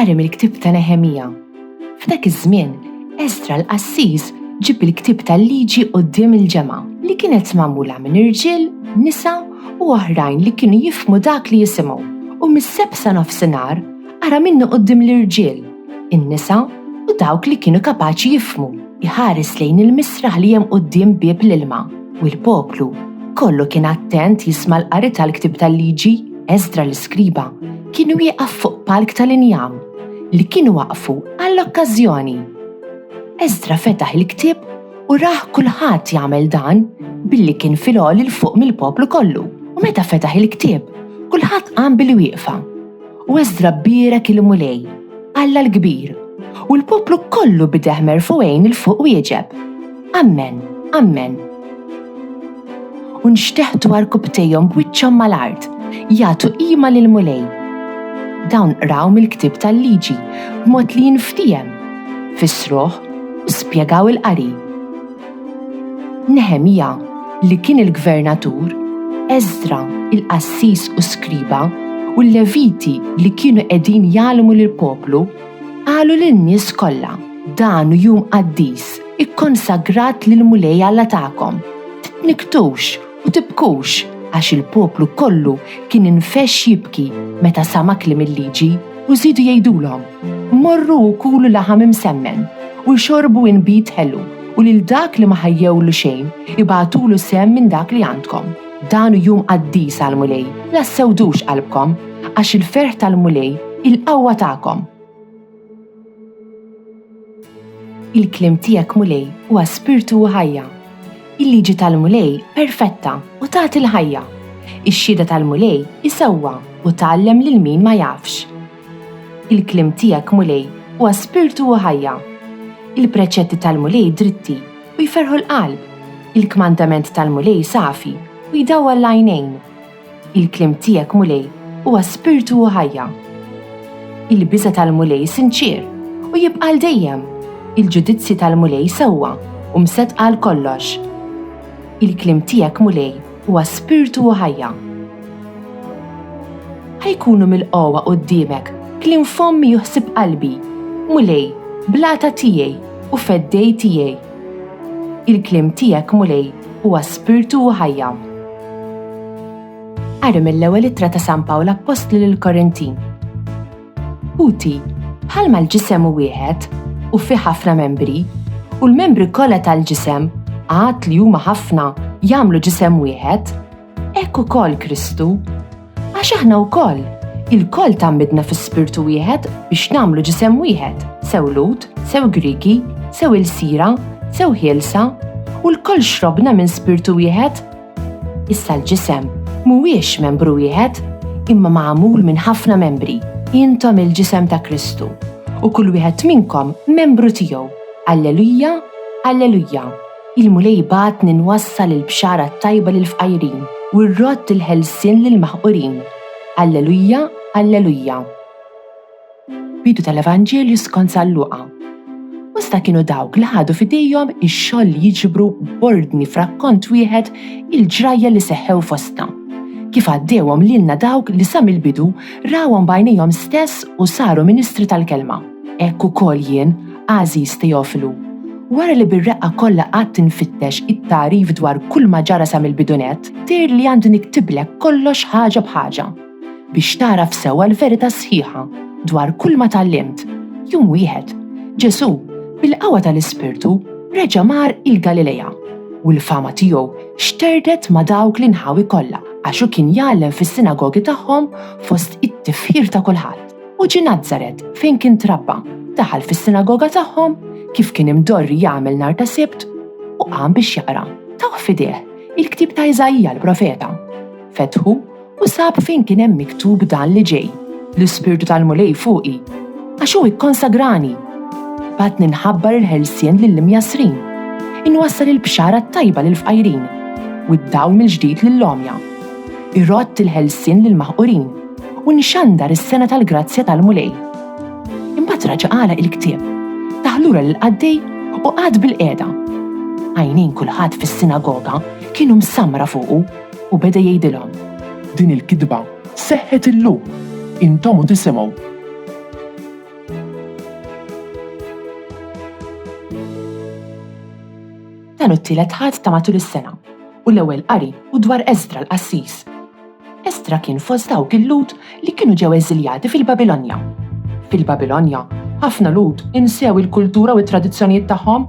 Qari mill-ktieb ta' Nehemija. F'dak iż-żmien, Eżra l-Qassis ġib il-ktieb tal-liġi quddiem il-ġemgħa li kienet magħmula minn irġiel, nisa u oħrajn li kienu jifhmu dak li jisimgħu. U mis-seb sa nofsinhar ara minnu quddiem l-irġiel, in-nisa u dawk li kienu kapaċi jifhmu, iħares lejn il-misraħ li hemm quddiem bieb l-ilma. U l-poplu kollu kien attent jisma' l-qari tal-ktieb tal-liġi. Eżra l-iskriba kienu jieqaf fuq palk tal-injam li kienu waqfu għall-okkażjoni. Eżra fetaħ il-ktieb u raħ kulħadd jagħmel dan billi kien fil-għol il fuq mill-poplu kollu. U meta fetaħ il-ktieb, kulħadd qam bil-wieqfa. U Eżra bierek il-mulej, Alla l-kbir, u l-poplu kollu bideħ merfuqejn il fuq wieġeb. Amen, amen. U nxteħtu għarkubtejhom b'wiċċhom mal-art, jagħtu qima lil-mulej. Dawn qraw mill-ktieb tal-liġi b'mod li jinftiem, fissruh u spjegaw il-qari. Nehemija li kien il-gvernatur, Eżra il-qassis u skriba u l-Leviti li kienu qegħdin jgħallmu lill-poplu qalu lin-nies kollha dan hu jum qaddis ikkonsagrat lill-mulej Alla tagħkom. Titniktux u tibkux għax il-poplu kollu kien infexx jibki meta sama kliem il-liġi u żiedu jgħidulhom morru u kulu laħam imsemmen u jxorbu inbit ħelu u lil dak li ma ħajjewlu xejn ibagħtulu semm minn dak li għandkom. Dan hu jum qaddis għall-mulej, la ssewdux qalbkom għax il-ferħ tal-mulej il-qawwa tagħkom. Il-kliem tiegħek mulej huwa spirtu u ħajja. Il-liġi tal-mulej perfetta u tagħti l-ħajja. Ix-xhieda tal-mulej isewwa u tgħallem lil min ma jafx. Il-kliem tiegħek mulej huwa spirtu u ħajja. Il-preċetti tal-mulej dritti u jferħu l-qalb. Il-kmandament tal-mulej safi u jdawwa l-għajnejn. Il-kliem tiegħek mulej huwa spirtu u ħajja. Il-biża tal-mulej sinċier u jibqa' l dejjem. Il-ġudizzji tal-mulej sewwa u msedqa għal kollox. Il-kliem tiegħek mulej huwa spirtu u ħajja. Ħajkunu mill-qowwa quddiemek kliem fommi juħsib qalbi, mulej, blata tiegħi u feddej tiegħi. Il-kliem tiegħek mulej huwa spirtu u ħajja. Qari mill-ewwel ittra ta' San Pawl Apostli lill-Korintin. Ħuti bħalma l-ġisem hu wieħed u fih ħafna membri, u l-membri kollha tal-ġisem għad li huma ħafna jagħmlu ġisem wieħed, hekk ukoll Kristu. Għax aħna wkoll il-koll tammidna fis-spirtu wieħed biex nagħmlu ġisem wieħed, sew Lut, sew Griki, sew il-sira, sew ħielsa, u l-koll xrobna minn spirtu wieħed. Issa l-ġisem mhuwiex membru wieħed, imma magħmul minn ħafna membri. Intom il-ġisem ta' Kristu, u kull wieħed minnkom membru tiegħu. Alleluja, alleluja. Il-mulej bagħatni nwassal il-bxara tajba lill-fqajrin u rrott il-ħelsien lill-maħqurin. Alleluja, alleluja. Bidu tal-Evanġelju skont San Luqa. Bosta kienu dawk li ħadu f'idejhom ix-xogħol li jiġbru b'ordni f'rakkont wieħed il-ġrajja li seħħew fostna. Kif għaddewhom lilna dawk li sa mill-bidu rawhom b'għajnejhom stess u saru ministri tal-kelma. Hekk ukoll jien, Għażiż Teofilu, wara li bir-reqqa kollha qatt infittex it-tarif dwar kull ma ġara sa mill-bidunet, tir li għandu niktiblek kollox ħaġa b'ħaġa biex taraf sewwa l-verità sħiħa dwar kull ma tallimt. Jum wieħed, Ġesu bil-qawwa tal-Ispirtu reġa' mar il-Galilea u l-fama tiegħu xterdet ma' dawk li nħawi kollha għax hu kien jgħallem fis-sinagogi tagħhom fost it-tifħir ta' kulħadd. U ġie Nażaret fejn kien trabba, daħal fis-sinagoga tagħhom kif kien imdorri jagħmel nhar ta' Sibt u qam biex jaqra. Taw fideh il-ktieb ta' Iżajja l-profeta. Fetħu u sab fejn kien hemm miktub dan li ġej. L-Ispirtu tal-mulej fuqi għax hu ikkonsagrani. Badni nħabbar il-ħelsien lill-imjasrin. Inwassal il-bxara tajba lill-fqajrin u d-dawl mill-ġdid lill-lomja. Irrott il-ħelsien lill-maħqurin u nxandar is-sena tal-grazzja tal-mulej. Imbagħad raġa' qala il-ktieb, taħlura l-qaddej u qad bil-qiegħda. Għajnejn kulħadd fis-sinagoga kienu msammra fuqu u beda jgħidilhom: din il-kidba seħħet illum, intom u tisimgħu. Dan hu t-tielet ħadd ta' matul is-sena u l-ewwel qari u dwar Eżdra l-Qassis. Eżdra kien fost dawk il-Lud li kienu ġew eżiljati fil-Babilonja. Fil-Babilonja, ħafna Lud insew il-kultura u t-tradizzjonijiet tagħhom,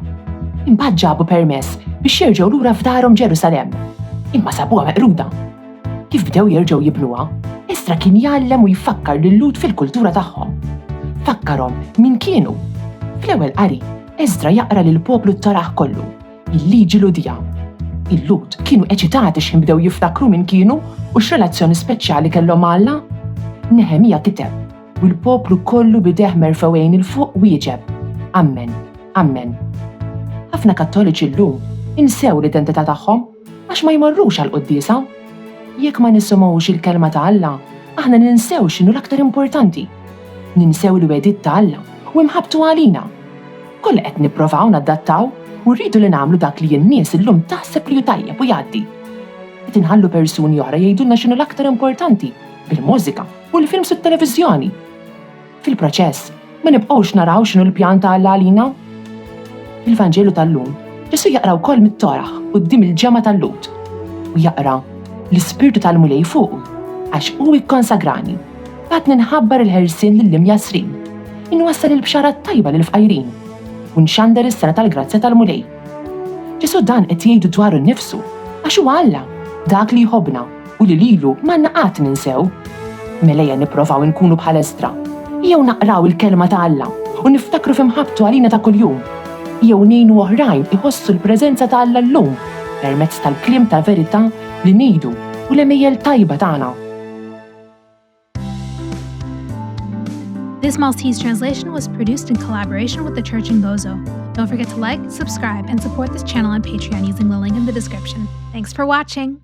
imbagħad ġabu permess biex jerġgħu lura f'darhom Ġerusalemm. Imma sabuha meqruda. Kif bdew jerġgħu jibnuha, Eżdra kien jgħallem u jfakkar lil-Lud fil-kultura tagħhom. Fakkarhom min kienu. Fl-ewwel qari, Eżdra jaqra lill-poplu t-Toraħ kollu, il-liġi Ludija. Il-Lud kienu eċitati x'inbdew jiftakru min kienu u x'relazzjoni speċjali kellhom Alla. Neħemija kiteb u l-poplu kollu bideħ merfewejn il-fuq wieġeb. Ammen, ammen. Ħafna Kattoliċi llum insew l-identità tagħhom għax ma jmorrux għall-quddiesa. Jekk ma nisimgħux il-kelma ta' Alla, aħna ninsew x'inhu l-aktar importanti. Ninsew l-wedid ta' Alla u imħabtu għalina. Kollha qed nipprovaw nadattaw u rridu li nagħmlu dak li n-nies illum taħseb li hu tajjeb u jgħaddi. Qed inħallu persuni oħra jgħidulna x'inhu l-aktar importanti bil-mużika u l-films u t-televiżjoni. Fil-proċess, ma nibqgħux naraw x'inhu l-pjan ta' Alla għalina. Fil-Vanġelu tal-lum, Ġesu jaqra wkoll mit-Toraħ quddiem il-ġemgħa tal-Lud u jaqra l-Ispirtu tal-Mulej fuqu għax hu ikkonsagrani. Bad ninħabbar il-ħersien lill-imjasrin, inwassal il-bxara tajba lill-fqajrin u nxander is-sena tal-grazzja tal-Mulej. Ġesu dan qed jgħidu dwaru nnifsu għax huwa Alla, dak li jħobbna u li lilu m'għandna qatt ninsew. Melejja nipprovaw inkunu bħal Eżdra, jew naqraw il-kelma ta' Alla u niftakru f'imħabtu għalina ta' kuljum, jew ngħinu oħrajn iħossu l-preżenza ta' Alla llum permezz tal-kliem ta' verità li ngħidu u l-emejjel tajba tagħna. This Maltese translation was produced in collaboration with the Church in Gozo. Don't forget to like, subscribe, and support this channel on Patreon using the link in the description. Thanks for watching!